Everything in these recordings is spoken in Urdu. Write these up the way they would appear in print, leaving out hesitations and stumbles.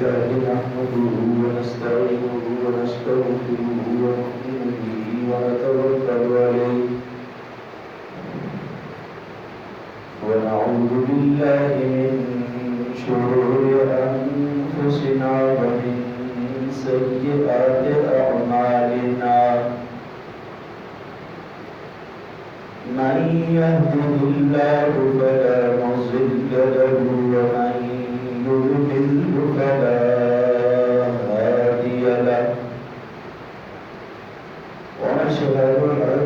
لله نحمده ونستعينه ونستغفره ونؤمن به ونتوكل عليه ونعوذ بالله من شرور أنفسنا ومن سيئات أعمالنا من يهده الله فلا مضل له ومن يضلل فلا هادي له ونشهد أن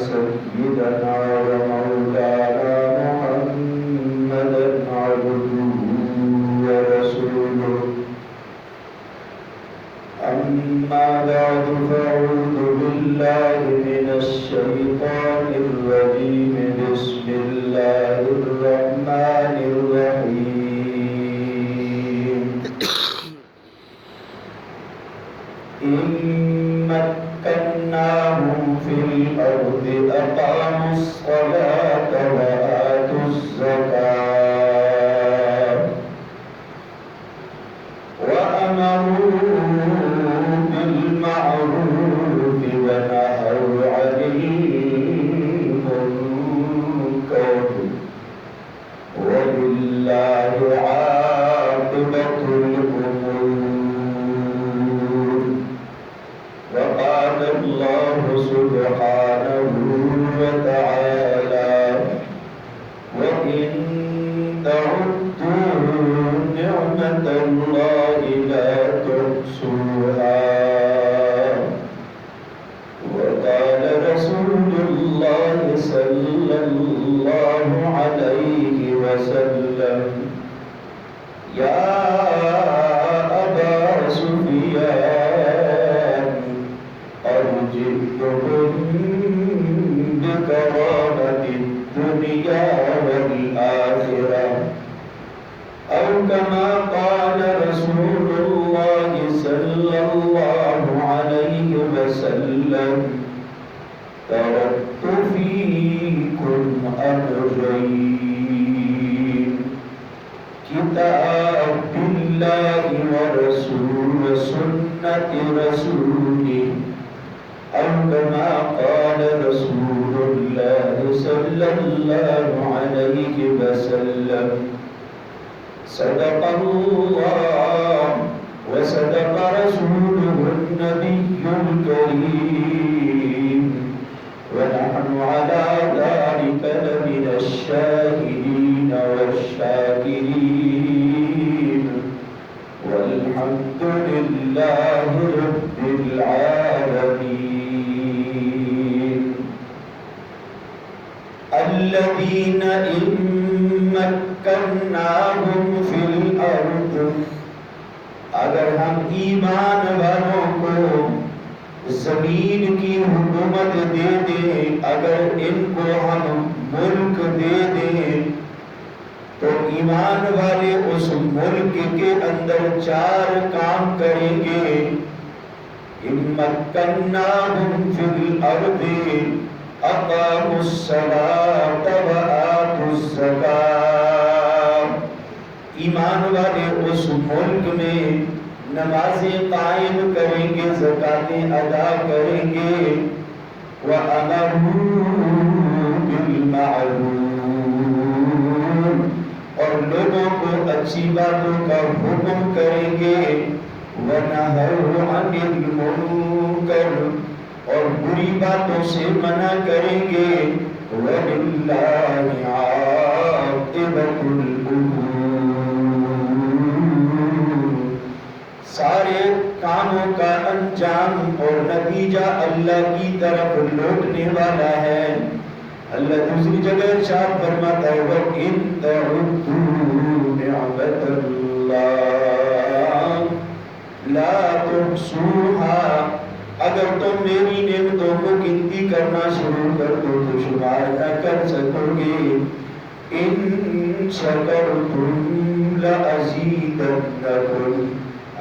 سيدنا ومولانا محمدا عبده ورسوله أما بعد فأعوذ بالله من الشيطان الرجيم بسم الله الرحمن الرحيم إن مكناهم في الأرض أقاموا الصلاة وآتوا الزكاة وأمروا بالمعروف ونهوا عن المنكر ولله عاقبة الأمور. وقال الله سبحانه وتعالى وإن تعدوا نعمة الله لا تحصوها وقال رسول الله صلى الله عليه وسلم يا أبا سفيان أرجئهم بكرامة الدنيا والآخرة أو كما قال رسول الله صلى الله عليه وسلم تركت فيكم أمرين كتاب الله وسنة رسوله أو كما قال رسول الله صلى الله عليه وسلم صدق الله وصدق رسوله النبي الكريم ونحن على ذلك لمن الشاهدين والشاكرين والحمد لله رب العالمين. الذين إن مكناهم في الأرض اگر ہم ایمان والوں کو زمین کی حکومت دے دیں، اگر ان کو ہم ملک دے دیں تو ایمان والے اس ملک کے اندر 4 کام کریں گے. إن مكناهم في الأرض أقاموا الصلاة وآتوا الزكاة. ایمان والے اس ملک میں نمازیں قائم کریں گے، زکاتیں ادا کریں گے. وَأَمَرُوا بِالْمَعْرُوفِ اور لوگوں کو اچھی باتوں کا حکم کریں گے. وَنَهَوْا عَنِ الْمُنكَرِ اور بری باتوں سے منع کریں گے. وَلِلَّهِ عَاقِبَةُ الْأُمُورِ سارے کاموں کا انجام اور نتیجہ اللہ کی طرف لوٹنے والا ہے. اللہ دوسری جگہ ارشاد فرماتا ہے وَإِن تَعُدُّوا نِعْمَةَ اللَّهِ لَا تُحْصُوهَا اگر تم میری نعمتوں کو گنتی کرنا شروع کر دو تو شمار نہ کر سکو گے. إِن شَكَرْتُمْ لَأَزِيدَنَّكُمْ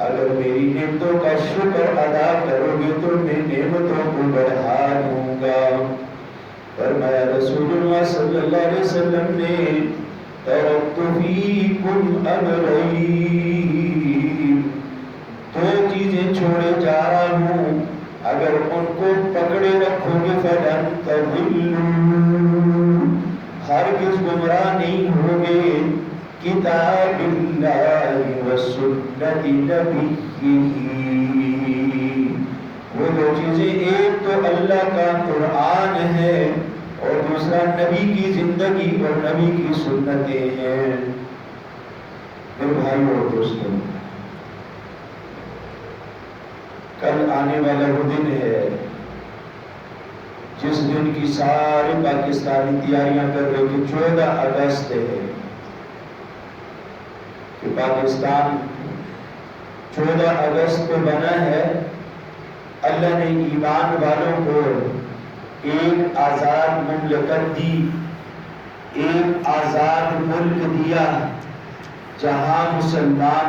اگر میری نعمتوں کا شکر ادا کرو گے تو میں نعمتوں کو بڑھا دوں گا. فرمایا رسول اللہ صلی اللہ علیہ وسلم نے ترکت فیکم امرین، دو چیزیں چھوڑے جا رہا ہوں، اگر ان کو پکڑے رکھو گے فلن تضلوا، ہرگز گمراہ نہیں ہوگے، کتاب اللہ و سنت نبیہ، وہ دو چیزیں، ایک تو اللہ کا قرآن ہے اور دوسرا نبی کی زندگی اور نبی کی سنتیں ہیں۔ میرے بھائیو اور دوستوں، کل آنے والا وہ دن ہے جس دن کی سارے پاکستانی تیاریاں کر رہے کہ 14 اگست ہے، کہ پاکستان 14 اگست کو بنا ہے۔ اللہ نے ایمان والوں کو ایک آزاد مملکت دی، ایک آزاد ملک دیا جہاں مسلمان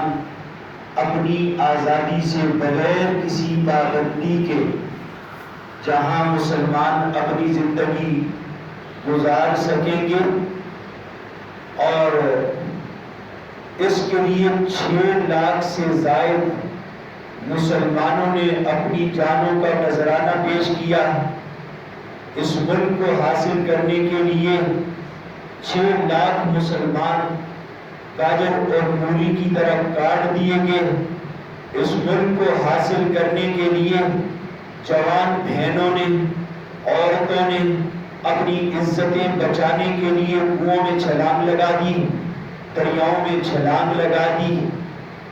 اپنی آزادی سے بغیر کسی پابندی کے، جہاں مسلمان اپنی زندگی گزار سکیں گے، اور اس کے لیے 6 لاکھ سے زائد مسلمانوں نے اپنی جانوں کا نذرانہ پیش کیا۔ اس ملک کو حاصل کرنے کے لیے 6 لاکھ مسلمان گاجر اور مولی کی طرح کاٹ دیے گئے۔ اس ملک کو حاصل کرنے کے لیے جوان بہنوں نے، عورتوں نے اپنی عزتیں بچانے کے لیے کنوؤں میں چھلانگ لگا دی، دریاؤں میں چھلانگ لگا دی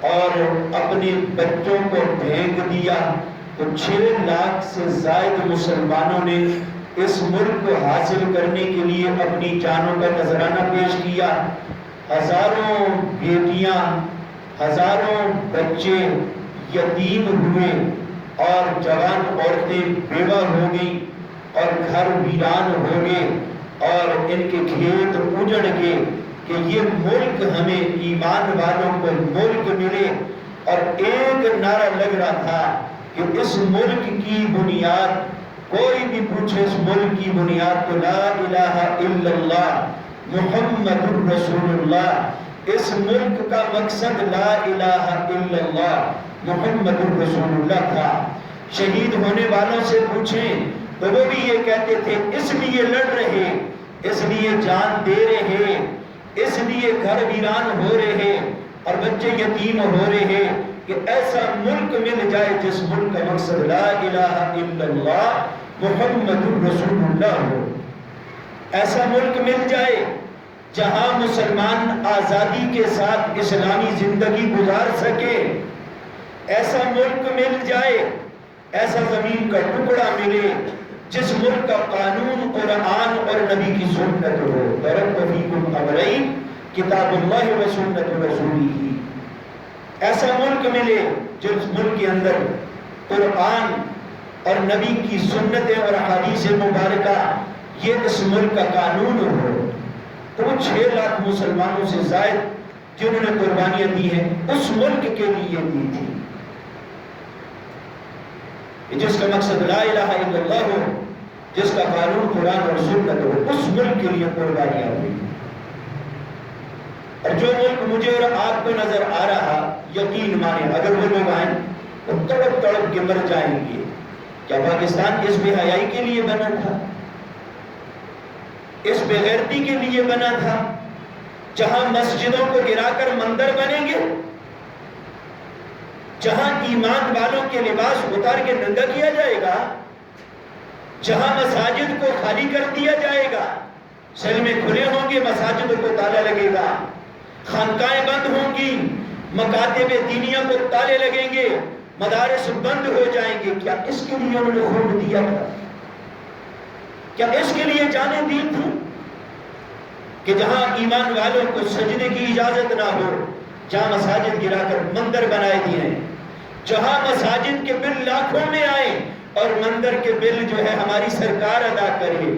اور اپنے بچوں کو پھینک دیا۔ تو 6 لاکھ سے زائد مسلمانوں نے اس ملک کو حاصل کرنے کے لیے اپنی جانوں کا نذرانہ پیش کیا۔ ہزاروں بیٹیاں، ہزاروں بچے یتیم ہوئے اور جوان عورتیں بیوہ ہو گئیں اور گھر ویران ہو گئے اور ان کے کھیت اجڑ گئے کہ یہ ملک ہمیں ایمان والوں کو ملک ملے۔ اور ایک نعرہ لگ رہا تھا کہ اس ملک کی بنیاد، کوئی بھی پوچھے اس ملک کی بنیاد تو لا الہ الا اللہ محمد الرسول اللہ۔ اس ملک کا مقصد لا الہ الا اللہ محمد الرسول اللہ تھا۔ شہید ہونے والوں سے پوچھیں تو وہ بھی یہ کہتے تھے اس لیے لڑ رہے، اس لیے جان دے رہے، اس لیے گھر ویران ہو رہے اور بچے یتیم ہو رہے کہ ایسا ملک مل جائے جس ملک کا مقصد لا الہ الا اللہ محمد الرسول اللہ ہو۔ ایسا ملک مل جائے جہاں مسلمان آزادی کے ساتھ اسلامی زندگی گزار سکے۔ ایسا ملک مل جائے، ایسا زمین کا ٹکڑا ملے جس ملک کا قانون قرآن اور نبی کی سنت ہو۔ ترکت فیکم امرین کتاب اللہ و سنت رسولہ۔ ایسا ملک ملے جس ملک کے اندر قرآن اور نبی کی سنتیں اور احادیث مبارکہ یہ اس ملک کا قانون ہو۔ تو وہ 6 لاکھ مسلمانوں سے زائد جنہوں نے قربانیاں دی ہیں اس ملک کے لیے دی تھی، جس کا مقصد لا الہ الا اللہ ہو، جس کا قانون قرآن اور سنت ہو، اس ملک کے لیے قربانیاں ہوئی۔ اور جو ملک مجھے اور آپ کو نظر آ رہا، یقین مانیں اگر وہ لوگ آئیں تو تڑپ تڑپ کے مر جائیں گے۔ کیا پاکستان اس بے حیائی کے لیے بنا تھا؟ اس بے غیرتی کے لیے بنا تھا جہاں مسجدوں کو گرا کر مندر بنیں گے، جہاں ایمان والوں کے لباس اتار کے ننگا کیا جائے گا، جہاں مساجد کو خالی کر دیا جائے گا، سلمیں کھلے ہوں گے، مساجدوں کو تالا لگے گا، خانقاہیں بند ہوں گی، مکاتب دینیہ کو تالے لگیں گے، مدارس بند ہو جائیں گے۔ کیا اس کے لیے انہوں نے خون دیا تھا؟ کیا اس کے لیے جانیں دی تھی کہ جہاں ایمان والوں کو سجدے کی اجازت نہ ہو، جہاں مساجد گرا کر مندر بنائے دیے ہیں، جہاں مساجد کے بل لاکھوں میں آئے اور مندر کے بل جو ہے ہماری سرکار ادا کرے،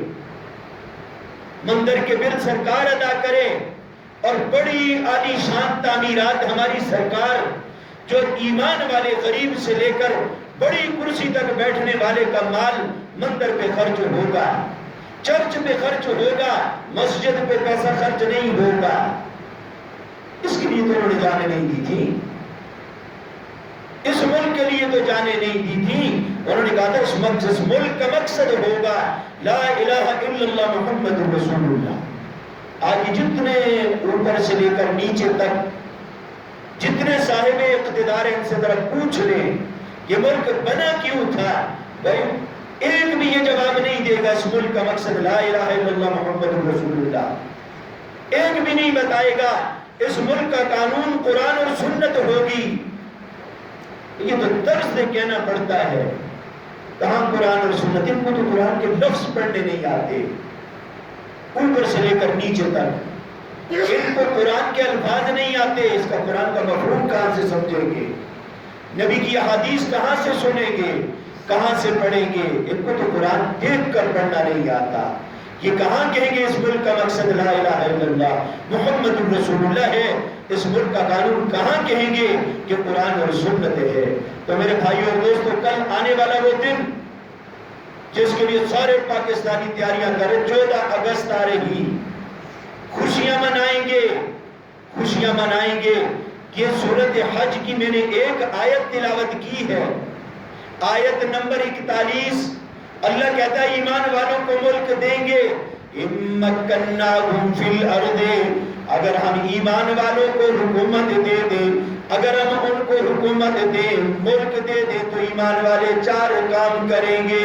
مندر کے بل سرکار ادا کرے، اور بڑی عالی شان تعمیرات ہماری سرکار جو ایمان والے غریب سے لے کر بڑی کرسی تک بیٹھنے والے کا مال مندر پہ خرچ ہوگا، چرچ پہ خرچ ہوگا، مسجد پہ پیسہ خرچ نہیں ہوگا۔ اس کے لیے تو انہوں نے جانے نہیں دی تھی، اس ملک کے لیے تو جانے نہیں دی تھی۔ انہوں نے کہا تھا اس ملک کا مقصد ہوگا لا الہ الا اللہ محمد رسول اللہ۔ آج جتنے اوپر سے لے کر نیچے تک جتنے صاحب اقتدار ہیں ان سے ذرا پوچھ لیں یہ ملک بنا کیوں تھا، بھائی ایک بھی یہ جواب نہیں دے گا اس ملک کا مقصد لا الہ الا اللہ محمد رسول اللہ، ایک بھی نہیں بتائے گا اس ملک کا قانون قرآن اور سنت ہوگی۔ یہ تو طرز سے کہنا پڑتا ہے، کہاں قرآن اور سنت؟ ان کو تو قرآن کے لفظ پڑھنے نہیں آتے اوپر سے لے کر نیچے تک، ان کو قرآن کے الفاظ نہیں آتے، اس کا قرآن کا مفہوم کہاں سے سمجھیں گے، نبی کی احادیث کہاں سے سنیں گے، کہاں سے پڑھیں گے؟ ان کو تو قرآن دیکھ کر پڑھنا نہیں آتا، یہ کہاں کہیں گے اس ملک کا مقصد لا الہ الا اللہ محمد رسول اللہ ہے، اس ملک کا قانون کہاں کہیں گے کہ قرآن اور سنت ہے؟ تو میرے بھائیوں اور دوستو، کل آنے والا وہ دن جس کے لیے سارے پاکستانی تیاریاں کریں، 14 اگست آ رہی، خوشیاں منائیں گے، خوشیاں منائیں گے۔ یہ سورۃ حج کی میں نے ایک آیت تلاوت کی ہے، آیت نمبر 41، اللہ کہتا ہے ایمان والوں کو ملک دیں گے، اِمَّكَّنَّاهُمْ فِي الْأَرْضِ، اگر ہم ایمان والوں کو حکومت دے دیں، اگر ہم ان کو حکومت دیں، ملک دے دیں، تو ایمان والے 4 کام کریں گے۔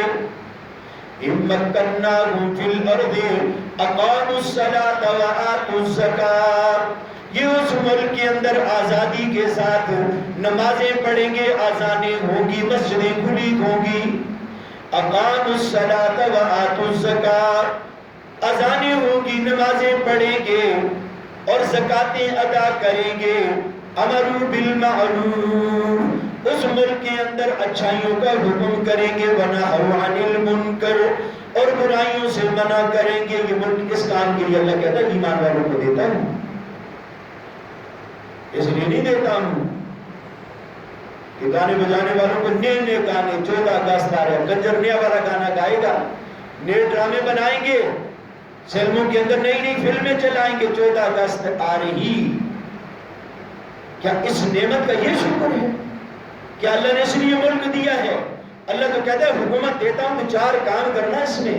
اِمَّكَّنَّاهُمْ فِي الْأَرْضِ أَقَامُوا الصَّلَاةَ وَآتُوا الزَّكَاةَ، یہ اس ملک کے اندر آزادی کے ساتھ نمازیں پڑھیں گے، آذانیں ہوں گی، مسجدیں کھلی ہوں گی۔ اقاموا الصلاة وآتوا الزکاة، اذانیں ہوں گی، نمازیں پڑھیں گے اور زکاتیں ادا کریں گے۔ امروا بالمعروف، اس ملک کے اندر اچھائیوں کا حکم کریں گے، ونہوا عن المنکر، اور برائیوں سے منع کریں گے۔ یہ ملک کس کام کے لیے اللہ کہتا ہے ایمان والوں کو دیتا ہوں، اس لیے نہیں دیتا ہوں کہ گانے بجانے والوں کو نئے نئے گانے 14 اگست آ رہے ہیں، کنجر نیا والا گانا گائے گا، نئے ڈرامے بنائیں گے، سینموں کے اندر نئی نئی فلمیں چلائیں گے، 14 اگست آ رہی۔ کیا اس نعمت کا یہ شکر ہے کہ اللہ نے اس لیے ملک دیا ہے؟ اللہ تو کہتا ہے حکومت دیتا ہوں تو 4 کام کرنا اس نے،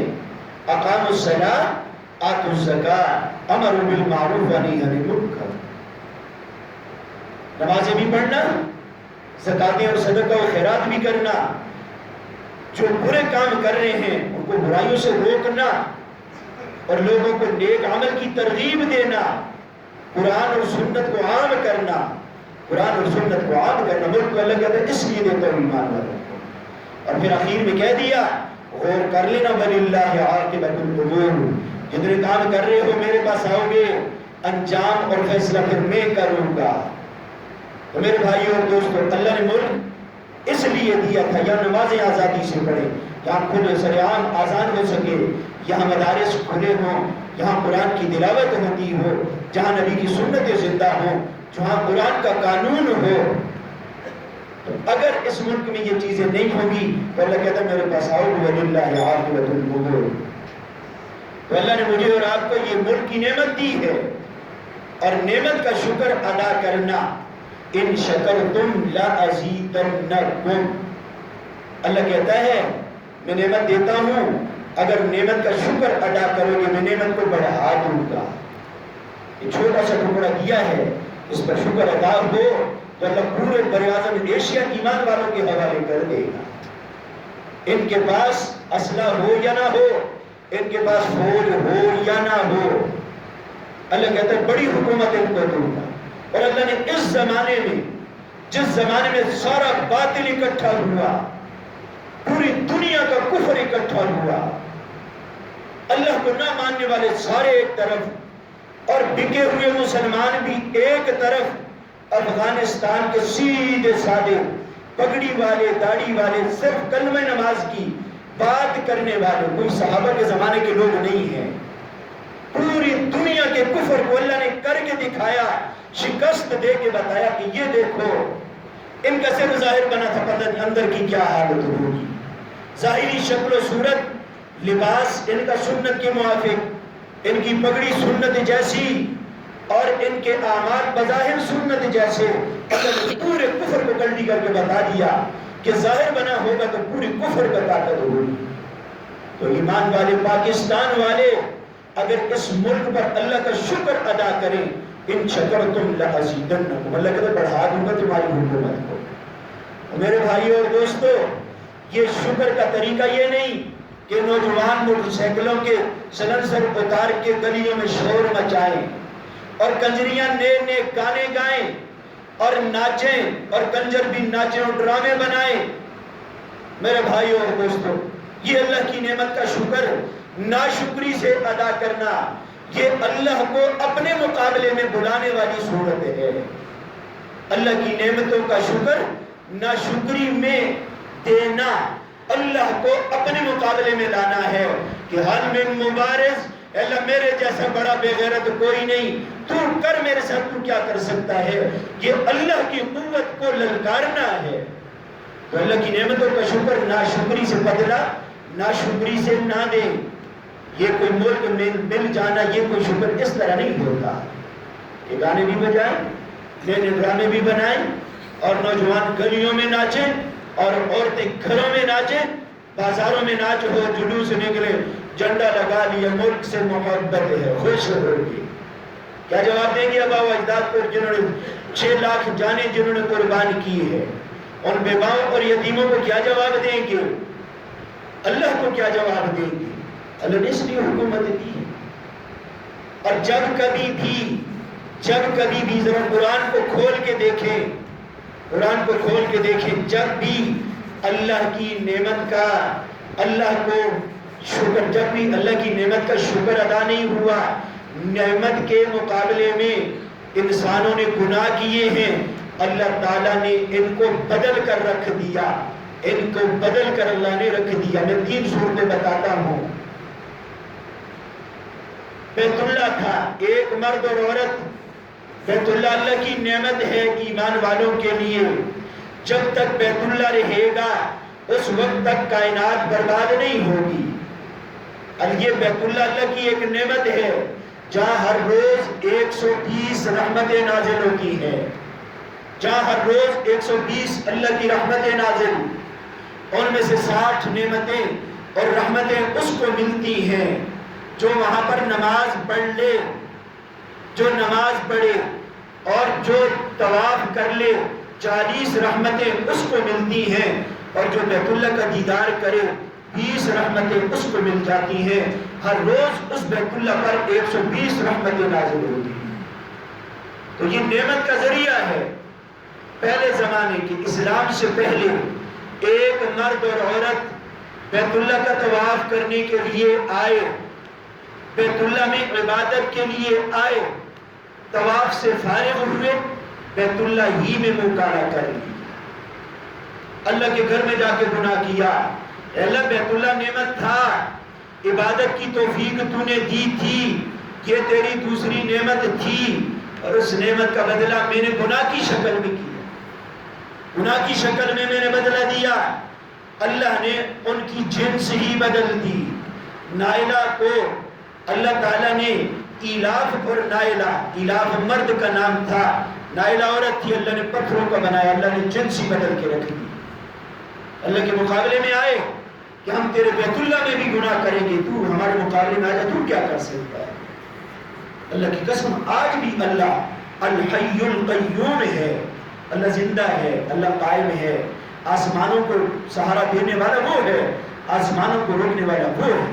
اقاموا الصلاة آتوا الزکاة امروا بالمعروف ونہوا عن المنکر، نمازیں بھی پڑھنا، زکاتیں اور صدقہ و خیرات بھی کرنا، جو برے کام کر رہے ہیں ان کو برائیوں سے روکنا اور لوگوں کو نیک عمل کی ترغیب دینا، قرآن اور سنت کو عام کرنا، قرآن اور سنت کو عام کرنا۔ ملک کو اللہ کہتا ہے اس لیے دیتا ہوں ایمان والوں کو۔ اور پھر آخر میں کہہ دیا غور کر لینا وَلِلَّهِ عَاقِبَةُ الْأُمُورِ، جتنے کام کر رہے ہو میرے پاس آؤ گے، انجام اور فیصلہ پھر میں کروں گا۔ تو میرے بھائیوں اور دوستوں، اللہ نے ملک اس لیے دیا تھا یہاں نمازیں آزادی سے پڑھیں، یہاں کھلے سر عام آزان ہو سکے، یہاں مدارس کھلے ہوں، یہاں قرآن کی تلاوت ہوتی ہو، جہاں نبی کی سنتیں زندہ ہوں، جہاں قرآن کا قانون ہو۔ تو اگر اس ملک میں یہ چیزیں نہیں ہوں گی تو اللہ کہتا ہے میرے پاس آؤ وَلِلَّهِ عَاقِبَةُ الْأُمُورِ۔ تو اللہ نے مجھے اور آپ کو یہ ملک کی نعمت دی ہے، اور نعمت کا شکر ادا کرنا، ان شکرتم لازیدنکم، اللہ کہتا ہے میں نعمت دیتا ہوں، اگر نعمت کا شکر ادا کرو گے میں نعمت کو بڑھا دوں گا۔ یہ چھوٹا سا ٹکڑا دیا ہے، اس پر شکر ادا ہو تو اللہ پورے براعظم ایشیا ایمان والوں کے حوالے کر دے گا۔ ان کے پاس اسلحہ ہو یا نہ ہو، ان کے پاس فوج ہو یا نہ ہو، اللہ کہتا ہے بڑی حکومت ان کو دوں گا۔ اور اللہ نے اس زمانے میں، جس زمانے میں سارا باطل اکٹھا ہوا، پوری دنیا کا کفر اکٹھا ہوا، اللہ کو نہ ماننے والے سارے ایک طرف اور بکے ہوئے مسلمان بھی ایک طرف، افغانستان کے سیدھے سادے پگڑی والے داڑھی والے صرف کلمہ نماز کی بات کرنے والے، کوئی صحابہ کے زمانے کے لوگ نہیں ہیں، پوری دنیا کے کفر کو اللہ نے کر کے دکھایا، شکست دے کے بتایا کہ یہ دیکھو ان کا صرف ظاہر بنا تھا، پتہ نہیں اندر کی کیا حالت ہوگی۔ ظاہری شکل و صورت لباس ان کا سنت کے موافق، ان کی پگڑی سنت جیسی اور ان کے اعمال بظاہر سنت جیسے، اگر پورے کفر کو کلٹی کر کے بتا دیا کہ ظاہر بنا ہوگا تو پوری کفر کا طاقت ہوگی۔ تو ایمان والے، پاکستان والے اگر اس ملک پر اللہ کا شکر ادا کریں، ان شکرتم لازیدنکم، اللہ کہتا ہے بڑھا دوں گا تمہاری حکومت کو۔ میرے بھائیو اور دوستو، یہ شکر کا طریقہ یہ نہیں کہ نوجوان موٹر سائیکلوں کے سلنسر اتار کے گلیوں میں شور مچائیں اور کنجریاں نئے نئے گانے گائیں اور ناچیں اور کنجر بھی ناچیں اور ڈرامے بنائیں۔ میرے بھائیو اور دوستو، یہ اللہ کی نعمت کا شکر ناشکری سے ادا کرنا، یہ اللہ کو اپنے مقابلے میں بلانے والی صورت ہے۔ اللہ کی نعمتوں کا شکر ناشکری میں دینا، اللہ کو اپنے مقابلے میں لانا ہے کہ حل من مبارز، اللہ میرے جیسا بڑا بے غیرت کوئی نہیں، تو کر میرے ساتھ، تو کیا کر سکتا ہے؟ یہ اللہ کی قوت کو للکارنا ہے۔ تو اللہ کی نعمتوں کا شکر ناشکری سے بدلا ناشکری سے نہ دیں۔ یہ کوئی ملک میں مل جانا، یہ کوئی شکر اس طرح نہیں ہوتا کہ گانے بھی بجائیں، نئے نئے ڈرامے بھی بنائیں اور نوجوان گلیوں میں ناچیں اور عورتیں گھروں میں ناچیں، بازاروں میں ناچ ہو، جلوس نکلے، جھنڈا لگا لیا، ملک سے محبت ہے، خوش ہو گئی۔ کیا جواب دیں گے ابا و اجداد کو جنہوں نے 6 لاکھ جانیں جنہوں نے قربان کی ہے؟ ان بیواؤں اور یتیموں کو کیا جواب دیں گے؟ اللہ کو کیا جواب دیں گے؟ اللہ نے اس لیے حکومت دی ہے۔ اور جب کبھی بھی ذرا قرآن کو کھول کے دیکھیں، قرآن کو کھول کے دیکھیں، جب بھی اللہ کی نعمت کا، اللہ کو شکر، جب بھی اللہ کی نعمت کا شکر ادا نہیں ہوا، نعمت کے مقابلے میں انسانوں نے گناہ کیے ہیں، اللہ تعالیٰ نے ان کو بدل کر رکھ دیا، ان کو بدل کر اللہ نے رکھ دیا۔ میں 3 صورتیں بتاتا ہوں۔ بیت اللہ تھا، ایک مرد اور عورت۔ بیت اللہ اللہ کی نعمت ہے ایمان والوں کے لیے، جب تک بیت اللہ رہے گا اس وقت تک کائنات برباد نہیں ہوگی۔ اور یہ بیت اللہ اللہ کی ایک نعمت ہے جہاں ہر روز 120 رحمتیں نازل ہوتی ہیں، جہاں ہر روز 120 اللہ کی رحمتیں نازل، ان میں سے 60 نعمتیں اور رحمتیں اس کو ملتی ہیں جو وہاں پر نماز پڑھ لے، جو نماز پڑھے اور جو طواف کر لے، 40 رحمتیں اس کو ملتی ہیں، اور جو بیت اللہ کا دیدار کرے 20 رحمتیں اس کو مل جاتی ہیں۔ ہر روز اس بیت اللہ پر 120 رحمتیں نازل ہوتی ہیں۔ تو یہ نعمت کا ذریعہ ہے۔ پہلے زمانے کے، اسلام سے پہلے، ایک مرد اور عورت بیت اللہ کا طواف کرنے کے لیے آئے، بیت اللہ میں عبادت کے لیے آئے، طواف سے فارغ ہوئے، بیت اللہ ہی میں منہ کالا کر لیا، اللہ کے گھر میں جا کے گناہ کیا۔ اللہ بیت اللہ نعمت تھا، عبادت کی توفیق تو نے دی تھی، یہ تیری دوسری نعمت تھی، اور اس نعمت کا بدلہ میں نے گناہ کی شکل میں کیا، گناہ کی شکل میں نے بدلہ دیا۔ اللہ نے ان کی جنس ہی بدل دی۔ نائلہ کو اللہ تعالیٰ نے ایلاف اور نائلہ، ایلاف مرد کا نام تھا، نائلہ عورت تھی، اللہ نے پتھروں کا بنایا، اللہ نے جنس ہی بدل کے رکھ دی۔ اللہ کے مقابلے میں آئے کہ ہم تیرے بیت اللہ میں بھی گناہ کریں گے، تو ہمارے مقابلے میں آجا، تو کیا کر سکتا ہے؟ اللہ کی قسم، آج بھی اللہ الحی القیوم ہے، اللہ زندہ ہے، اللہ قائم ہے، آسمانوں کو سہارا دینے والا وہ ہے، آسمانوں کو روکنے والا وہ ہے۔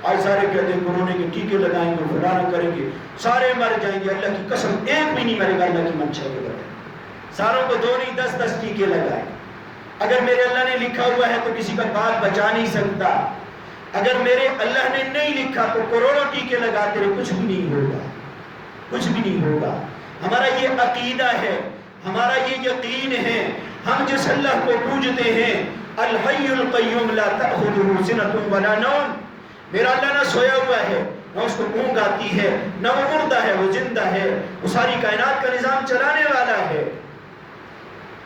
آج سارے کہتے ہیں کورونا کے ٹیکے لگائیں گے، فلانا کریں گے، سارے مر جائیں گے، اللہ کی قسم ایک بھی نہیں مرے گا اللہ کی منشا کے بغیر۔ ساروں کو 2 نہیں 10 ٹیکے لگائیں۔ اگر میرے اللہ نے لکھا ہوا ہے تو کسی کا بات بچا نہیں سکتا، اگر میرے اللہ نے نہیں لکھا تو کروڑوں ٹیکے لگاتے رہے، کچھ بھی نہیں ہوگا، کچھ بھی نہیں ہوگا۔ ہمارا یہ عقیدہ ہے، ہمارا یہ یقین ہے، ہم جس اللہ کو پوجتے ہیں، الحی القیوم لا تأخذہ سنۃ ولا نوم، میرا اللہ نہ سویا ہوا ہے، نہ اس کو اونگ آتی ہے، نہ وہ مردہ ہے، وہ زندہ ہے، وہ ساری کائنات کا نظام چلانے والا ہے۔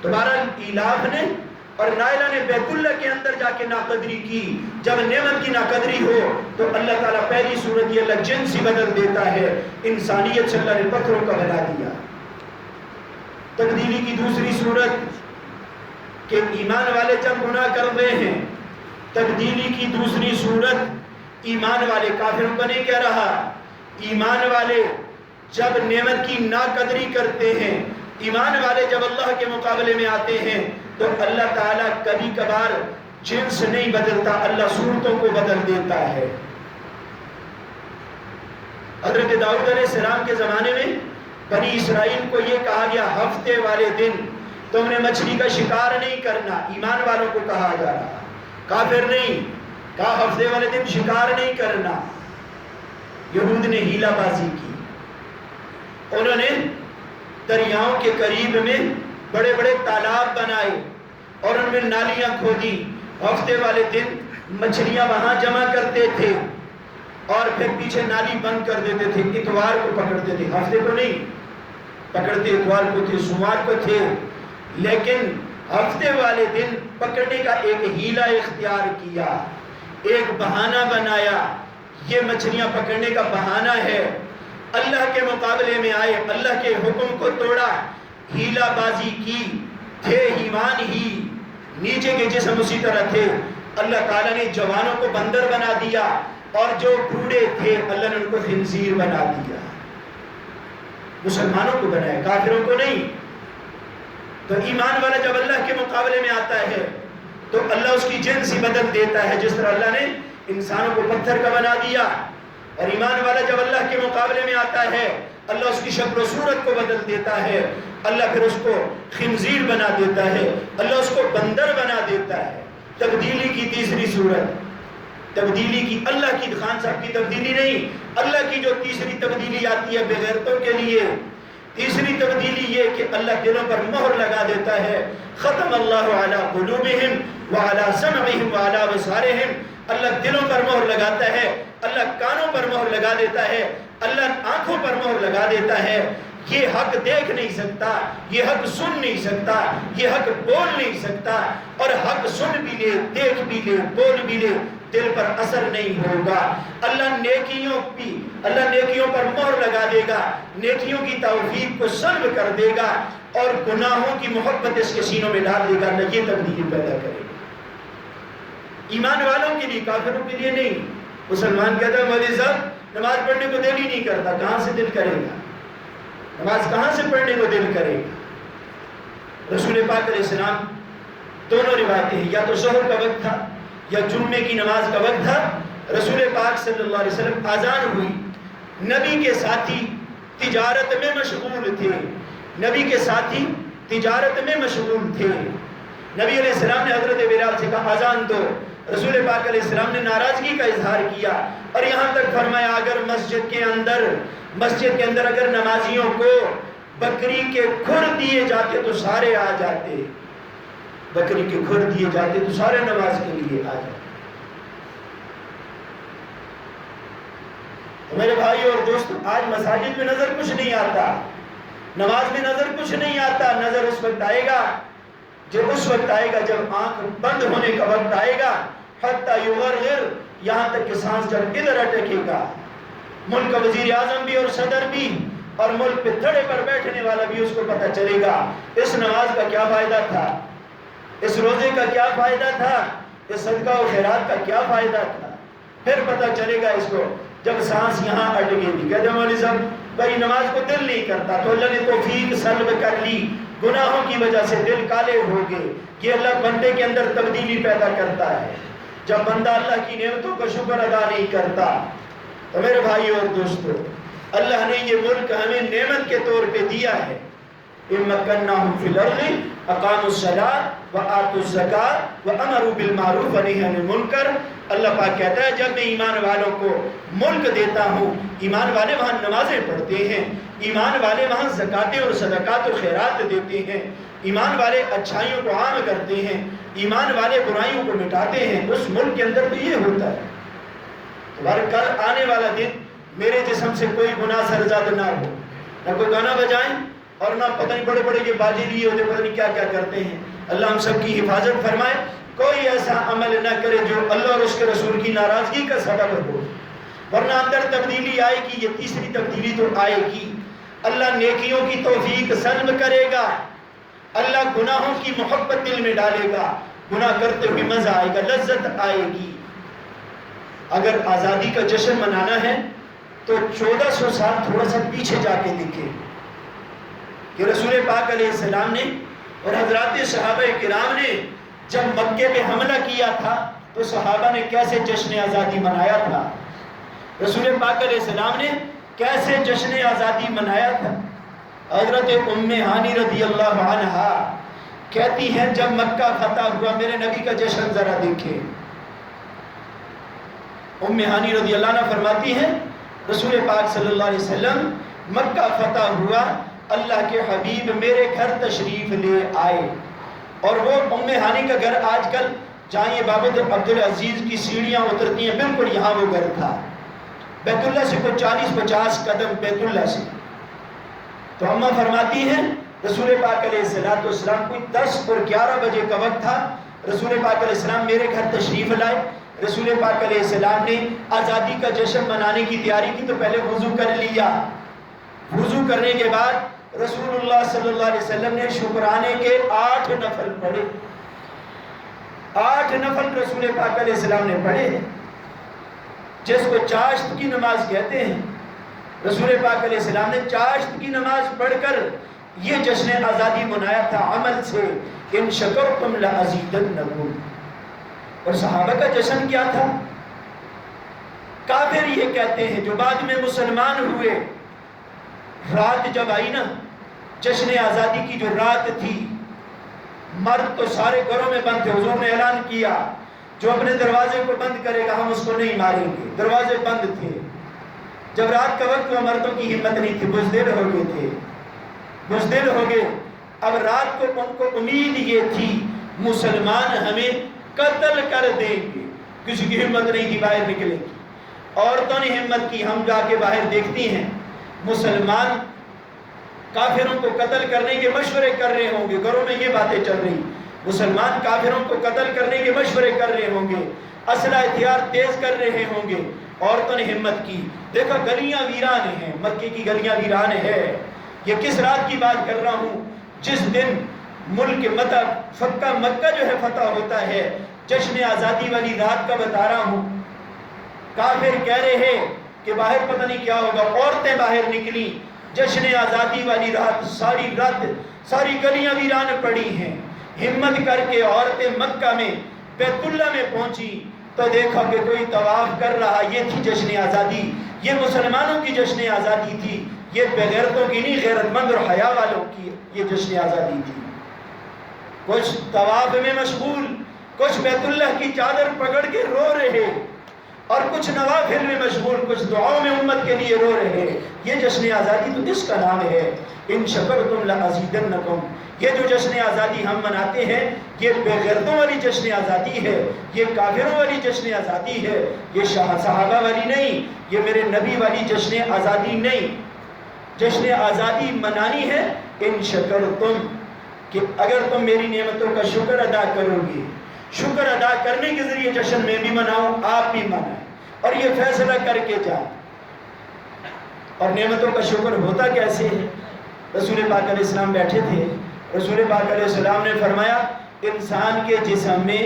تمہارا ایلاف نے اور نائلہ نے بیت اللہ کے اندر جا کے ناقدری کی. جب نعمت کی ناقدری ہو تو اللہ تعالیٰ پہلی صورت یہ اللہ جنس ہی بدل دیتا ہے. انسانیت سے اللہ نے پتھروں کا بنا دیا. تبدیلی کی دوسری صورت کہ ایمان والے جب گناہ کر رہے ہیں، تبدیلی کی دوسری صورت ایمان والے، کافروں کا نہیں کہہ رہا، ایمان والے جب نعمت کی ناقدری کرتے ہیں، ایمان والے جب اللہ کے مقابلے میں آتے ہیں تو اللہ تعالیٰ کبھی کبھار جنس نہیں بدلتا، اللہ صورتوں کو بدل دیتا ہے. حضرت داؤد علیہ السلام کے زمانے میں بنی اسرائیل کو یہ کہا گیا ہفتے والے دن تم نے مچھلی کا شکار نہیں کرنا. ایمان والوں کو کہا جا رہا، کافر نہیں کہا ہفتے والے دن شکار نہیں کرنا. یہود نے ہیلہ بازی کی، انہوں نے دریاؤں کے قریب میں بڑے بڑے تالاب بنائے اور ان میں نالیاں کھودی. ہفتے والے دن مچھلیاں وہاں جمع کرتے تھے اور پھر پیچھے نالی بند کر دیتے تھے. اتوار کو پکڑتے تھے، ہفتے کو نہیں پکڑتے، اتوار کو تھے، سوموار کو تھے. لیکن ہفتے والے دن پکڑنے کا ایک ہیلہ اختیار کیا، ایک بہانہ بنایا. یہ مچھلیاں پکڑنے کا بہانہ ہے. اللہ کے مقابلے میں آئے، اللہ کے حکم کو توڑا، ہیلہ بازی کی. تھے ایمان ہی، نیچے کے جسم اسی طرح تھے. اللہ تعالیٰ نے جوانوں کو بندر بنا دیا اور جو بوڑھے تھے اللہ نے ان کو خنزیر بنا دیا. مسلمانوں کو بنایا، کافروں کو نہیں. تو ایمان والا جب اللہ کے مقابلے میں آتا ہے تو اللہ اس کی جنس ہی بدل دیتا ہے، جس طرح اللہ نے انسانوں کو پتھر کا بنا دیا. اور ایمان والا جب اللہ کے مقابلے میں آتا ہے اللہ اس کی شکل و صورت کو بدل دیتا ہے. اللہ پھر اس کو خنزیر بنا دیتا ہے، اللہ اس کو بندر بنا دیتا ہے. تبدیلی کی تیسری صورت، تبدیلی کی اللہ کی، خان صاحب کی تبدیلی نہیں، اللہ کی جو تیسری تبدیلی آتی ہے بغیرتوں کے لیے، تیسری تبدیلی یہ کہ اللہ دلوں پر مہر لگا دیتا ہے. ختم اللہ علی قلوبہم وعلی سمعہم وعلی ابصارہم. اللہ دلوں پر مہر لگاتا ہے، اللہ کانوں پر مہر لگا دیتا ہے، اللہ آنکھوں پر مہر لگا دیتا ہے. یہ حق دیکھ نہیں سکتا، یہ حق سن نہیں سکتا، یہ حق بول نہیں سکتا. اور حق سن بھی لے، دیکھ بھی لے، بول بھی لے، دل پر اثر نہیں ہوگا. اللہ نیکیوں پر مہر لگا دے گا، نیکیوں کی توفیق کو سلب کر دے گا اور گناہوں کی محبت اس کے سینوں میں ڈال دے گا. اللہ یہ تبدیلی پیدا کرے گا ایمان والوں کے لیے، کافروں کے لیے نہیں. مسلمان کہتا ہے مولوی صاحب نماز پڑھنے کو دل ہی نہیں کرتا. کہاں سے دل کرے گا؟ نماز کہاں سے پڑھنے کو دل کرے گا؟ رسول پاک علیہ السلام دونوں روایتیں ہیں، یا تو ظہر کا وقت تھا یا جمعے کی نماز کا وقت تھا. رسول پاک صلی اللہ علیہ وسلم اذان ہوئی، نبی کے ساتھی تجارت میں مشغول تھے، نبی کے ساتھی تجارت میں مشغول تھے. نبی علیہ السلام نے حضرت بلال سے کہا اذان دو. رسول پاک علیہ السلام نے ناراضگی کا اظہار کیا اور یہاں تک فرمایا اگر مسجد کے اندر اگر نمازیوں کو بکری کے کھر دیے جاتے تو سارے آ جاتے، بکری کے کھر دیے جاتے تو سارے نماز کے لیے آ جاتے. تو میرے بھائی اور دوست، آج مساجد میں نظر کچھ نہیں آتا، نماز میں نظر کچھ نہیں آتا. نظر اس وقت آئے گا جب آنکھ بند ہونے کا وقت آئے گا. حتی یغرغر، یہاں تک کہ سانس جب ادھر اٹکے گا. ملک کا وزیر اعظم بھی اور صدر بھی اور ملک پہ دھڑے پر بیٹھنے والا بھی اس کو پتہ چلے گا اس نماز کا کیا فائدہ تھا، اس روزے کا کیا فائدہ تھا، اس صدقہ و خیرات کا کیا فائدہ تھا. پھر پتہ چلے گا اس کو جب سانس یہاں اٹکے گی. کہتے ہیں مولوی صاحب بھائی نماز کو دل نہیں کرتا، تو اللہ نے توفیق سلب کر لی، گناہوں کی وجہ سے دل کالے ہو گئے. یہ اللہ بندے کے اندر تبدیلی پیدا کرتا ہے جب بندہ اللہ کی نعمتوں کا شکر ادا نہیں کرتا. تو میرے بھائی اور دوستو، اللہ نے یہ ملک ہمیں نعمت کے طور پہ دیا ہے. اِمَّكَّنَّاهُمْ فِي الْأَرْضِ أَقَامُوا الصَّلَاةَ وَآتُوا الزَّكَاةَ وَأَمَرُوا بِالْمَعْرُوفِ وَنَهَوْا عَنِ الْمُنكَرِ. اللہ پاک کہتا ہے جب میں ایمان والوں کو ملک دیتا ہوں، ایمان والے وہاں نمازیں پڑھتے ہیں، ایمان والے وہاں زکاتیں اور صدقات اور خیرات دیتے ہیں، ایمان والے اچھائیوں کو عام کرتے ہیں، ایمان والے برائیوں کو مٹاتے ہیں. اس ملک کے اندر تو یہ ہوتا ہے. تمہارے کل آنے والا دن میرے جسم سے کوئی گناہ سرزاد نہ ہو، نہ کوئی گانا بجائیں، اور نہ پتہ نہیں بڑے بڑے یہ باجی لیے ہوتے پتہ نہیں کیا کیا کرتے ہیں. اللہ ہم سب کی حفاظت فرمائے. کوئی ایسا عمل نہ کرے جو اللہ اور اس کے رسول کی ناراضگی کا سبب ہو، ورنہ اندر تبدیلی آئے گی. یہ تیسری تبدیلی تو آئے گی. اللہ نیکیوں کی توفیق سلب کرے گا، اللہ گناہوں کی محبت دل میں ڈالے گا، گناہ کرتے ہوئے مزہ آئے گا، لذت آئے گی. اگر آزادی کا جشن منانا ہے تو 1400 سال تھوڑا سا پیچھے جا کے دیکھیں کہ رسول پاک علیہ السلام نے اور حضرات صحابہ کرام نے جب مکے پہ حملہ کیا تھا تو صحابہ نے کیسے جشن آزادی منایا تھا، رسول پاک علیہ السلام نے کیسے جشن آزادی منایا تھا. حضرت ام ہانی رضی اللہ عنہا کہتی ہیں جب مکہ فتح ہوا میرے نبی کا جشن ذرا دیکھیں. ام ہانی رضی اللہ عنہ فرماتی ہیں رسول پاک صلی اللہ علیہ وسلم مکہ فتح ہوا، اللہ کے حبیب میرے گھر تشریف لے آئے. اور وہ ام ہانی کا گھر آج کل جہاں یہ بابت عبدالعزیز کی سیڑھیاں اترتی ہیں بالکل یہاں وہ گھر تھا، بیت اللہ سے کوئی 40-50 قدم بیت اللہ سے. تو اماں فرماتی ہیں رسول پاک علیہ السلام کوئی 10 اور 11 بجے کا وقت تھا، رسول پاک علیہ السلام میرے گھر تشریف لائے. رسول پاک علیہ السلام نے آزادی کا جشن منانے کی تیاری کی تو پہلے وضو کر لیا. وضو کرنے کے بعد رسول اللہ صلی اللہ علیہ وسلم نے شکرانے کے 8 نفل پڑھے. 8 نفل رسول پاک علیہ السلام نے پڑھے جس کو چاشت کی نماز کہتے ہیں. رسول پاک علیہ السلام نے چاشت کی نماز پڑھ کر یہ جشن آزادی منایا تھا عمل سے، ان شکرتم لازیدنکم. اور صحابہ کا جشن کیا تھا؟ کافر یہ کہتے ہیں جو بعد میں مسلمان ہوئے، رات جب آئی نا جشن آزادی کی جو رات تھی، مرد تو سارے گھروں میں بند تھے. حضور نے اعلان کیا جو اپنے دروازے کو بند کرے گا ہم اس کو نہیں ماریں گے. دروازے بند تھے. جب رات کا وقت ہوا مردوں کی ہمت نہیں تھی، بزدل ہو گئے تھے، بزدل ہو گئے. اب رات کو ان کو امید یہ تھی مسلمان ہمیں قتل کر دیں گے، کسی کی ہمت نہیں تھی باہر نکلے گی. عورتوں نے ہمت کی، ہم جا کے باہر دیکھتی ہیں مسلمان کافروں کو قتل کرنے کے مشورے کر رہے ہوں گے. گھروں میں یہ باتیں چل رہی، مسلمان کافروں کو قتل کرنے کے مشورے کر رہے ہوں گے، اسلحہ ہتھیار تیز کر رہے ہوں گے. عورتوں نے ہمت کی. دیکھو گلیاں ویران ہیں، مکے کی گلیاں ویران ہے. یہ کس رات کی بات کر رہا ہوں؟ جس دن ملک مکہ جو ہے فتح ہوتا ہے، جشن آزادی والی رات کا بتا رہا ہوں. کافر کہہ رہے ہیں کہ باہر پتہ نہیں کیا ہوگا. عورتیں باہر نکلی جشن آزادی والی رات، ساری گلیاں ویران پڑی ہیں. ہمت کر کے عورتیں مکہ میں بیت اللہ میں پہنچی تو دیکھا کہ کوئی طواف کر رہا. یہ تھی جشن آزادی، یہ مسلمانوں کی جشن آزادی تھی. یہ بغیرتوں کی نہیں، غیرت مند اور حیا والوں کی یہ جشن آزادی تھی. کچھ طواف میں مشغول، کچھ بیت اللہ کی چادر پکڑ کے رو رہے، اور کچھ نوافل میں مشغول، کچھ دعاؤں میں امت کے لیے رو رہے. یہ جشن آزادی تو اس کا نام ہے ان شکرتم لازیدنکم. یہ جو جشن آزادی ہم مناتے ہیں یہ بغیرتوں والی جشن آزادی ہے، یہ کافروں والی جشن آزادی ہے، یہ صحابہ والی نہیں، یہ میرے نبی والی جشن آزادی نہیں. جشن آزادی منانی ہے ان شکرتم، کہ اگر تم میری نعمتوں کا شکر ادا کرو گے. شکر ادا کرنے کے ذریعے جشن میں بھی مناؤں، آپ بھی منائیں، اور یہ فیصلہ کر کے جائیں. اور نعمتوں کا شکر ہوتا کیسے ہے؟ رسول پاک علیہ السلام بیٹھے تھے، رسول پاک علیہ السلام نے فرمایا انسان کے جسم میں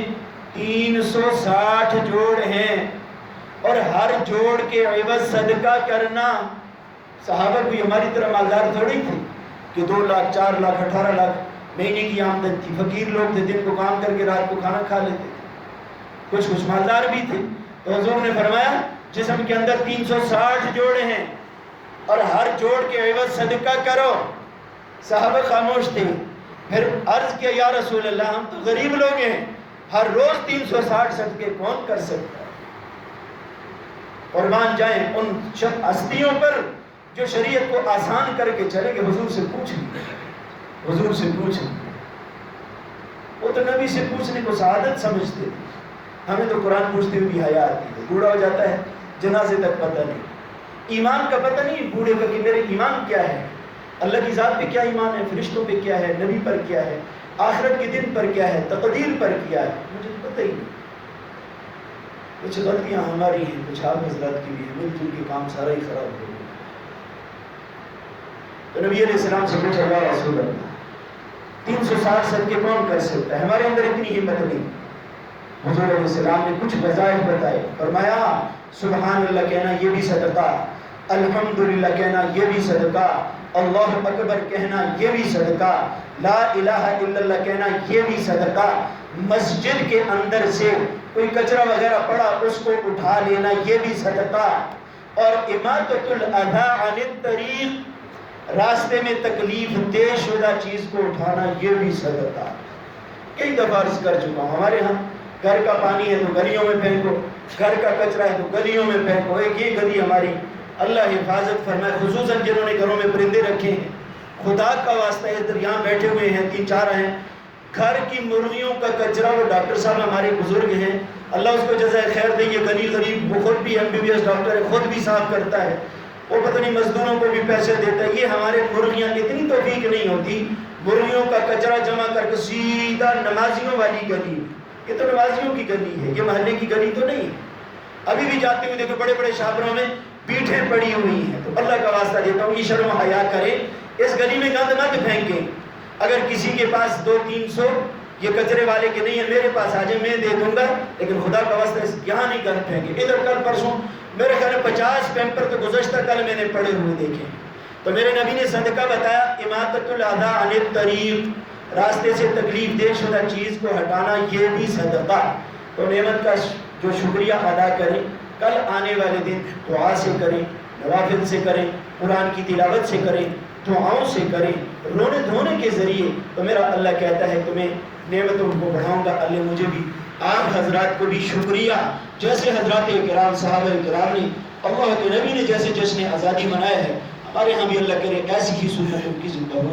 360 جوڑ ہیں اور ہر جوڑ کے عوض صدقہ کرنا. صحابہ کوئی ہماری طرح مالدار تھوڑی تھے کہ 2 لاکھ 4 لاکھ 18 لاکھ مہینے کی آمدن تھی. فقیر لوگ تھے، دن کو کام کر کے رات کو کھانا کھا لیتے تھے. کچھ مالدار بھی تھے. تو حضور نے فرمایا جسم کے اندر 360 جوڑے ہیں اور ہر جوڑ کے عوض صدقہ کرو. صحابہ خاموش تھے. پھر عرض کیا یا رسول اللہ ہم تو غریب لوگ ہیں، ہر روز 360 صدقے کون کر سکتا ہے؟ قربان جائیں ان ہستیوں پر جو شریعت کو آسان کر کے چلے گئے. حضور سے پوچھیں، حضور سے پوچھیں. وہ تو نبی سے پوچھنے کو سعادت سمجھتے تھے. ہمیں تو قرآن پوچھتے ہوئے بھی حیا آتی ہے. بوڑھا ہو جاتا ہے جنازے تک پتہ نہیں، ایمان کا پتہ نہیں بوڑھے کا کہ میرے ایمان کیا ہے. اللہ کی ذات پہ کیا ایمان ہے، فرشتوں پہ کیا ہے، نبی پر کیا ہے، آخرت کے دن پر کیا ہے، تقدیر پر کیا ہے، مجھے تو پتہ ہی نہیں۔ کچھ غلطیاں ہماری ہیں، کچھ آپ حضرات کی بھی ہیں، مل جل کے کام سارا ہی خراب ہو گیا۔ تو نبی علیہ السلام سے پوچھا، یا رسول اللہ 360 صدقے کون کر سکتا ہے؟ ہمارے اندر اتنی ہمت نہیں۔ حضور علیہ السلام نے کچھ وظائف بتائے، فرمایا سبحان اللہ کہنا یہ بھی صدقہ، الحمدللہ کہنا یہ بھی صدقہ، اللہ اکبر کہنا یہ بھی صدقہ، لا الہ الا اللہ کہنا یہ بھی صدقہ، مسجد کے اندر سے کوئی کچرا وغیرہ پڑا اس کو اٹھا لینا یہ بھی صدقہ، اور اماطۃ الاذی عن الطریق، راستے میں تکلیف دہ شدہ چیز کو اٹھانا یہ بھی صدقہ۔ کئی دفعہ عرض کر چکا ہوں، ہمارے ہاں گھر کا پانی ہے تو گلیوں میں پھینکو، گھر کا کچرا ہے تو گلیوں میں پھینکو۔ ایک یہ گلی ہماری اللہ حفاظت فرمائے، خصوصاً جنہوں نے گھروں میں پرندے رکھے ہیں، خدا کا واسطہ ادھر یہاں بیٹھے ہوئے ہیں 3-4 ہیں، گھر کی مرغیوں کا کچرا، وہ ڈاکٹر صاحب ہمارے بزرگ ہیں، اللہ اس کو جزائے خیر دے، یہ غنی غریب، وہ خود بھی MBBS ڈاکٹر ہے، خود بھی صاف کرتا ہے، وہ پتہ نہیں مزدوروں کو بھی پیسے دیتا ہے۔ یہ ہمارے مرغیاں اتنی توفیق نہیں ہوتی، مرغیوں کا کچرا جمع کر کے سیدھا نمازیوں والی گلی، یہ تو نمازیوں کی گلی ہے، یہ محلے کی گلی تو نہیں ہے۔ ابھی بھی جاتے ہوئے دیکھو بڑے بڑے شاپروں میں پیٹھیں پڑی ہوئی ہیں، تو اللہ کا واسطہ دیتا ہوں یہ شرم و حیا کریں، اس گلی میں گند مت پھینکیں۔ اگر کسی کے پاس 200-300 یہ کچرے والے کے نہیں ہے، میرے پاس آ جائے، میں دے دوں گا، لیکن خدا کا واسطہ یہاں نہیں گند پھینکیں۔ ادھر کل پرسوں میرے خیال میں 50 پیمپر تو گزشتہ کل میں نے پڑے ہوئے دیکھے، تو میرے نبی نے صدقہ بتایا، اماطۃ الاذی عن الطریق، راستے سے تکلیف دہ شدہ چیز کو ہٹانا یہ بھی صدقہ۔ تو نعمت کا جو شکریہ ادا کریں، کل آنے والے دن دعا سے کریں، نوافل سے کریں، قرآن کی تلاوت سے کریں، دعاؤں سے کریں، رونے دھونے کے ذریعے، تو میرا اللہ کہتا ہے تمہیں نعمتوں کو بڑھاؤں گا۔ اللہ مجھے بھی آپ حضرات کو بھی شکریہ، جیسے حضرات کرام صحابہ کرام نے، اللہ کے نبی نے جیسے جشن آزادی منایا ہے، ہمارے ہاں بھی اللہ کرے ایسی ہی سنتوں کی زندہ ہو۔